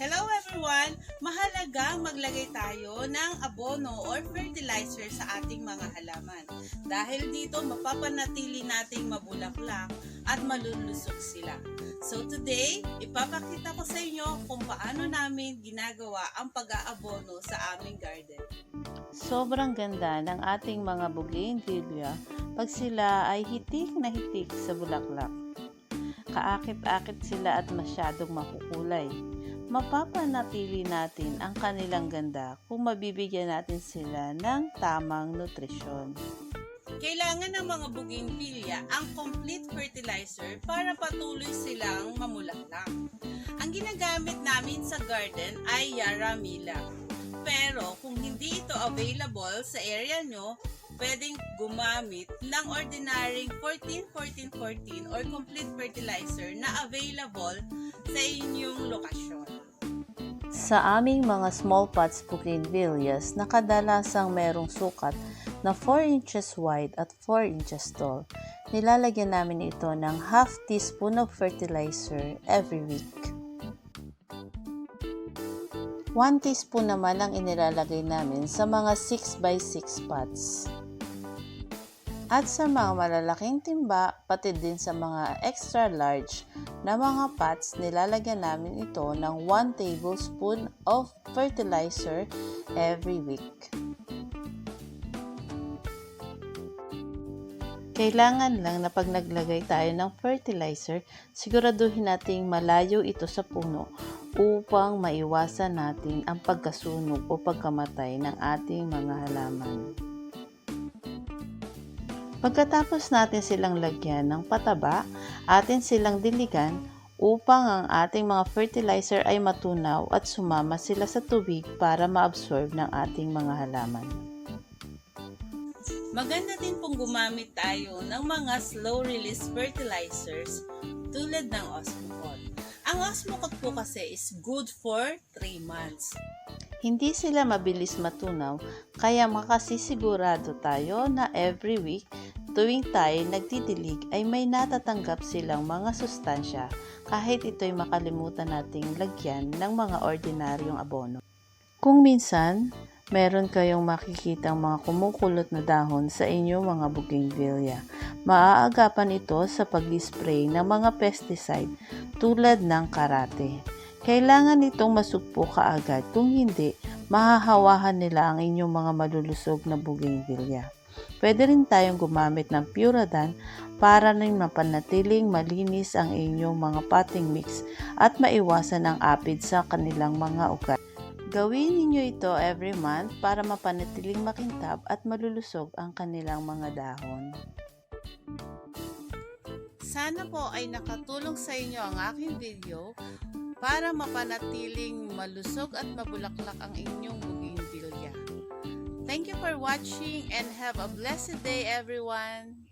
Hello everyone! Mahalagang maglagay tayo ng abono or fertilizer sa ating mga halaman. Dahil dito mapapanatili nating mabulaklak at malulusog sila. So today, ipapakita ko sa inyo kung paano namin ginagawa ang pag-aabono sa aming garden. Sobrang ganda ng ating mga bougainvillea pag sila ay hitik na hitik sa bulaklak. Kaakit-akit sila at masyadong makukulay. Mapapanatili natin ang kanilang ganda kung mabibigyan natin sila ng tamang nutrisyon. Kailangan ng mga bougainvillea ang complete fertilizer para patuloy silang mamulaklak. Ang ginagamit namin sa garden ay Yaramila. Pero kung hindi ito available sa area nyo, pwedeng gumamit ng ordinaryong 14-14-14 or complete fertilizer na available sa inyong lokasyon. Sa aming mga small pots bougainvilleas na kadalasang merong sukat na 4 inches wide at 4 inches tall, nilalagyan namin ito ng half teaspoon of fertilizer every week. 1 teaspoon naman ang inilalagay namin sa mga 6x6 pots. At sa mga malalaking timba, pati din sa mga extra large na mga pots, nilalagyan namin ito ng 1 tablespoon of fertilizer every week. Kailangan lang na pag naglagay tayo ng fertilizer, siguraduhin nating malayo ito sa puno upang maiwasan natin ang pagkasunog o pagkamatay ng ating mga halaman. Pagkatapos natin silang lagyan ng pataba, atin silang diligan upang ang ating mga fertilizer ay matunaw at sumama sila sa tubig para ma-absorb ng ating mga halaman. Maganda din pong gumamit tayo ng mga slow-release fertilizers tulad ng Osmocote. Ang Osmocote po kasi is good for 3 months. Hindi sila mabilis matunaw, kaya makasisigurado tayo na every week, tuwing tayo nagdidilig ay may natatanggap silang mga sustansya kahit ito'y makalimutan nating lagyan ng mga ordinaryong abono. Kung minsan, meron kayong makikitang mga kumukulot na dahon sa inyong mga bougainvillea, maaagapan ito sa pag-spray ng mga pesticide tulad ng karate. Kailangan itong masugpo kaagad, kung hindi, mahahawahan nila ang inyong mga malulusog na bougainvillea. Pwede rin tayong gumamit ng Puradan para rin mapanatiling malinis ang inyong mga potting mix at maiwasan ang apid sa kanilang mga ugat. Gawin ninyo ito every month para mapanatiling makintab at malulusog ang kanilang mga dahon. Sana po ay nakatulong sa inyo ang aking video para mapanatiling malusog at mabulaklak ang inyong bougainvillea. Thank you for watching and have a blessed day everyone!